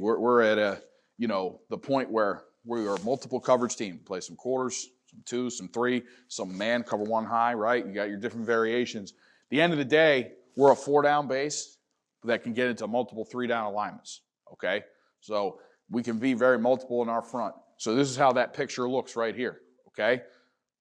we're at a, the point where we are a multiple coverage team. Play some quarters, some twos, some three, some man, cover one high, right? You got your different variations. At the end of the day, we're a 4-down base that can get into multiple 3-down alignments, okay? So we can be very multiple in our front. So this is how that picture looks right here, okay?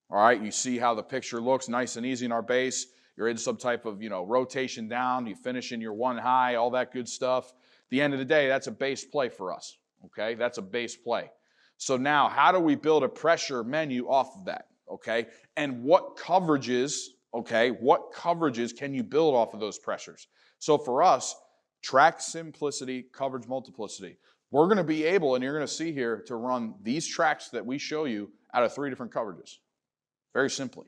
All right, you see how the picture looks, nice and easy in our base. You're in some type of, rotation down. You finish in your one high, all that good stuff. At the end of the day, that's a base play for us, okay? That's a base play. So now, how do we build a pressure menu off of that, okay? And what coverages, can you build off of those pressures? So for us, track simplicity, coverage multiplicity. We're going to be able, and you're going to see here, to run these tracks that we show you out of 3 different coverages. Very simply.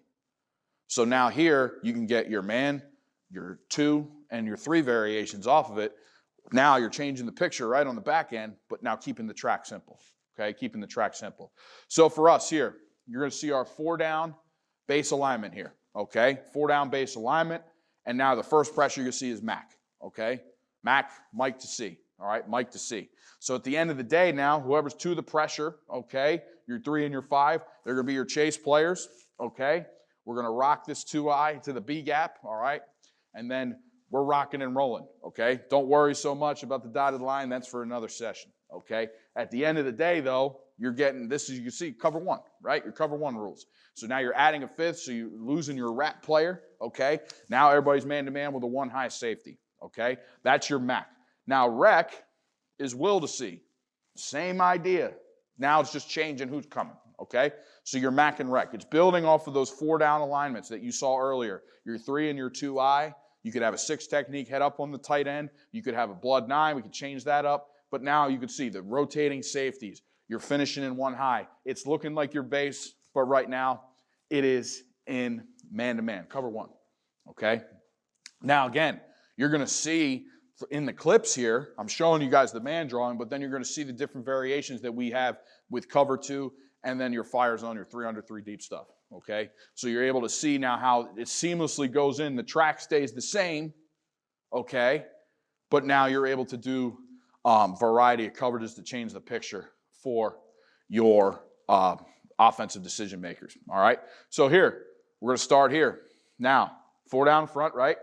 So now here, you can get your man, your 2, and your 3 variations off of it. Now you're changing the picture right on the back end, but now keeping the track simple. Okay, keeping the track simple. So for us here, you're going to see our 4-down base alignment here. Okay, 4-down base alignment. And now the first pressure you'll see is Mac. Okay, Mac, Mike to C. All right, Mike to C. So at the end of the day now, whoever's to the pressure, okay, your 3 and your 5, they're going to be your chase players. Okay, we're going to rock this 2I to the B gap. All right, and then we're rocking and rolling. Okay, don't worry so much about the dotted line. That's for another session. Okay, at the end of the day, though, you're getting this, as you can see, cover 1, right? Your cover 1 rules. So now you're adding a 5th, so you're losing your wrap player. Okay, now everybody's man-to-man with a 1 high safety. Okay, that's your MAC. Now rec is will to see. Same idea. Now it's just changing who's coming. Okay, so your MAC and rec. It's building off of those 4-down alignments that you saw earlier. Your 3 and your 2I. You could have a 6 technique head up on the tight end. You could have a blood 9. We could change that up. But now you can see the rotating safeties. You're finishing in 1 high. It's looking like your base, but right now it is in man-to-man, cover 1. Okay? Now again, you're going to see in the clips here, I'm showing you guys the man drawing, but then you're going to see the different variations that we have with cover 2 and then your fire zone, your 3 under 3 deep stuff. Okay? So you're able to see now how it seamlessly goes in. The track stays the same, okay? But now you're able to do variety of coverages to change the picture for your offensive decision makers. All right, so here we're going to start here. Now 4-down front, right?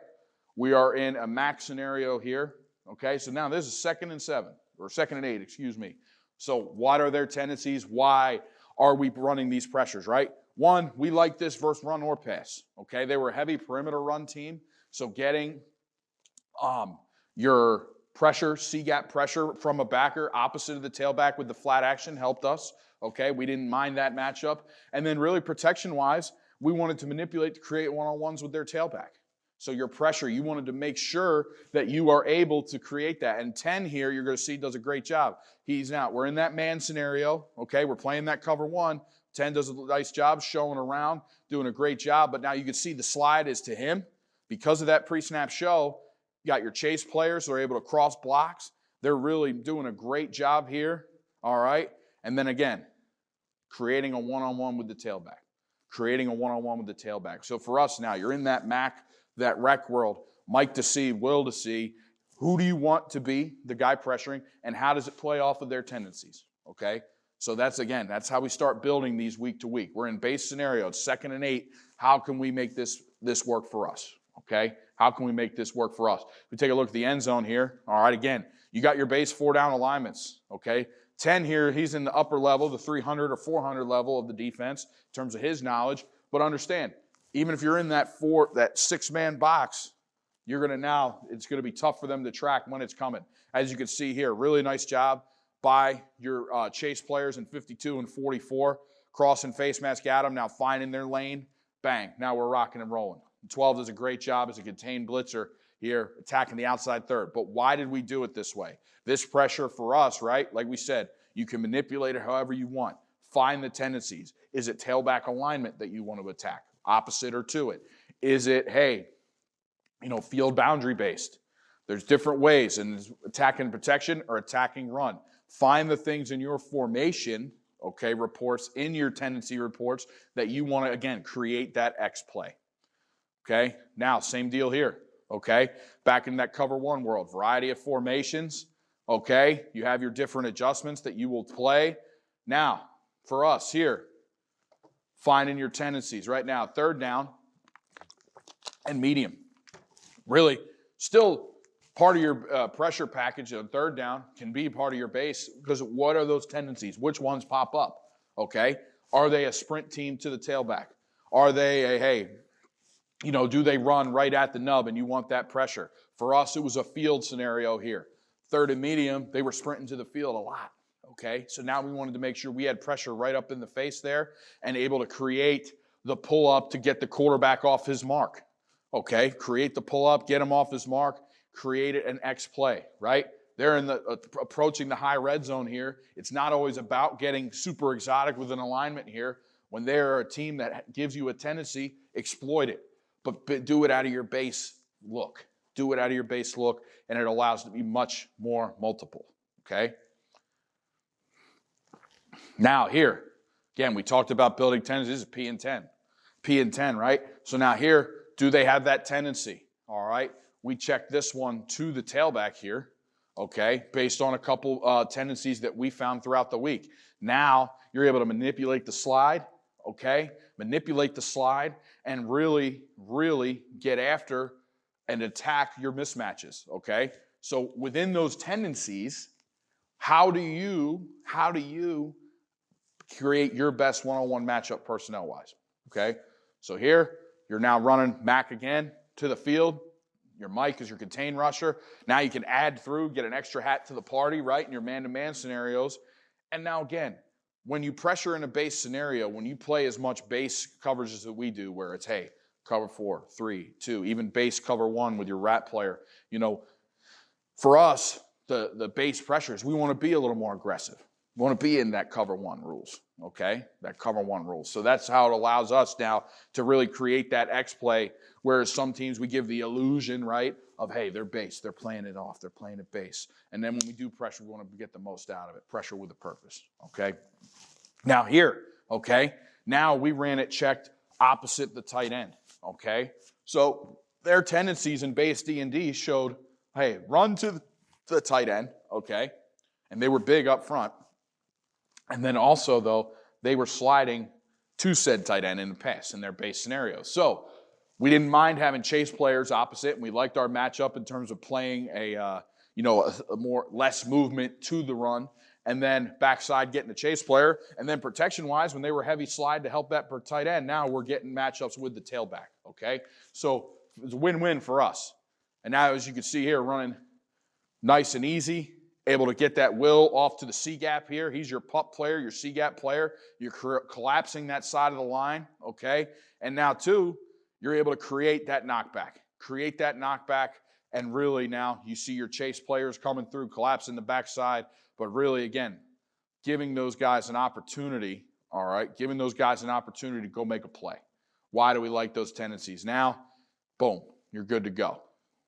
We are in a MAC scenario here. Okay, so now this is 2nd and 7 or 2nd and 8, excuse me. So what are their tendencies? Why are we running these pressures? Right? One, we like this versus run or pass. Okay, they were a heavy perimeter run team, so getting your pressure, C-gap pressure from a backer opposite of the tailback with the flat action helped us. Okay, we didn't mind that matchup. And then really protection-wise, we wanted to manipulate to create one-on-ones with their tailback. So your pressure, you wanted to make sure that you are able to create that. And 10 here, you're going to see, does a great job. He's now, we're in that man scenario. Okay, we're playing that cover 1. 10 does a nice job showing around, doing a great job. But now you can see the slide is to him. Because of that pre-snap show, you got your chase players who are able to cross blocks. They're really doing a great job here, all right? And then again, creating a one-on-one with the tailback. Creating a one-on-one with the tailback. So for us now, you're in that MAC, that rec world, Mike to see, Will to see. Who do you want to be the guy pressuring, and how does it play off of their tendencies, okay? So that's how we start building these week to week. We're in base scenario, it's 2nd and 8. How can we make this work for us, okay? How can we make this work for us? We take a look at the end zone here. All right, again, you got your base 4-down alignments, okay? 10 here, he's in the upper level, the 300 or 400 level of the defense in terms of his knowledge. But understand, even if you're in that 6-man box, it's going to be tough for them to track when it's coming. As you can see here, really nice job by your chase players in 52 and 44. Crossing face mask at them, now finding their lane. Bang, now we're rocking and rolling. 12 does a great job as a contained blitzer here, attacking the outside third. But why did we do it this way? This pressure for us, right? Like we said, you can manipulate it however you want. Find the tendencies. Is it tailback alignment that you want to attack? Opposite or to it? Is it, field boundary based? There's different ways, and attacking protection or attacking run. Find the things in your formation, okay, reports, in your tendency reports that you want to, again, create that X play. Okay, now same deal here, okay? Back in that cover 1 world, variety of formations, Okay? You have your different adjustments that you will play. Now, for us here, finding your tendencies. Right now, third down and medium. Really, still part of your pressure package on third down can be part of your base, because what are those tendencies? Which ones pop up? Okay? Are they a sprint team to the tailback? Are they a, hey, do they run right at the nub and you want that pressure? For us, it was a field scenario here. Third and medium, they were sprinting to the field a lot. Okay, so now we wanted to make sure we had pressure right up in the face there and able to create the pull-up to get the quarterback off his mark. Okay, create the pull-up, get him off his mark, create an X play, right? They're approaching the high red zone here. It's not always about getting super exotic with an alignment here. When they're a team that gives you a tendency, exploit it. But do it out of your base look. Do it out of your base look, and it allows it to be much more multiple, okay? Now here, again, we talked about building tendencies. This is P and 10. P and 10, right? So now here, do they have that tendency? All right. We check this one to the tailback here, okay, based on a couple tendencies that we found throughout the week. Now you're able to manipulate the slide, okay? Manipulate the slide and really, really get after and attack your mismatches, okay? So within those tendencies, how do you create your best one-on-one matchup personnel-wise, okay? So here, you're now running Mac again to the field. Your Mike is your contain rusher. Now you can add through, get an extra hat to the party, right, in your man-to-man scenarios. And now again, when you pressure in a base scenario, when you play as much base coverage as we do, where it's, hey, cover 4, 3, 2, even base cover 1 with your rat player, for us, the base pressures, we want to be a little more aggressive. We want to be in that cover 1 rules, okay? That cover 1 rules. So that's how it allows us now to really create that X play, whereas some teams we give the illusion, right, of, hey, they're base, they're playing it off, they're playing it base. And then when we do pressure, we want to get the most out of it. Pressure with a purpose, okay? Now here, okay, now we ran it checked opposite the tight end, okay? So their tendencies in base D&D showed, hey, run to the tight end, okay? And they were big up front. And then also, though, they were sliding to said tight end in the pass in their base scenarios. So we didn't mind having chase players opposite, and we liked our matchup in terms of playing a more less movement to the run, and then backside getting a chase player, and then protection-wise, when they were heavy slide to help that per tight end, now we're getting matchups with the tailback, okay? So it's a win-win for us. And now, as you can see here, running nice and easy, able to get that Will off to the C-gap here. He's your pup player, your C-gap player. You're collapsing that side of the line, okay? And now, too, you're able to create that knockback. Create that knockback, and really now you see your chase players coming through, collapsing the backside, but really, again, giving those guys an opportunity, all right? Giving those guys an opportunity to go make a play. Why do we like those tendencies? Now, boom, you're good to go.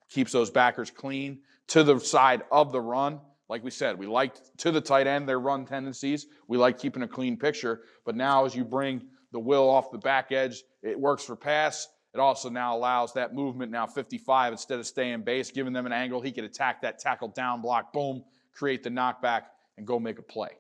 Keeps those backers clean to the side of the run. Like we said, we like to the tight end their run tendencies. We like keeping a clean picture. But now as you bring the Will off the back edge, it works for pass. It also now allows that movement now 55 instead of staying base, giving them an angle. He could attack that tackle down block, boom, create the knockback, and go make a play.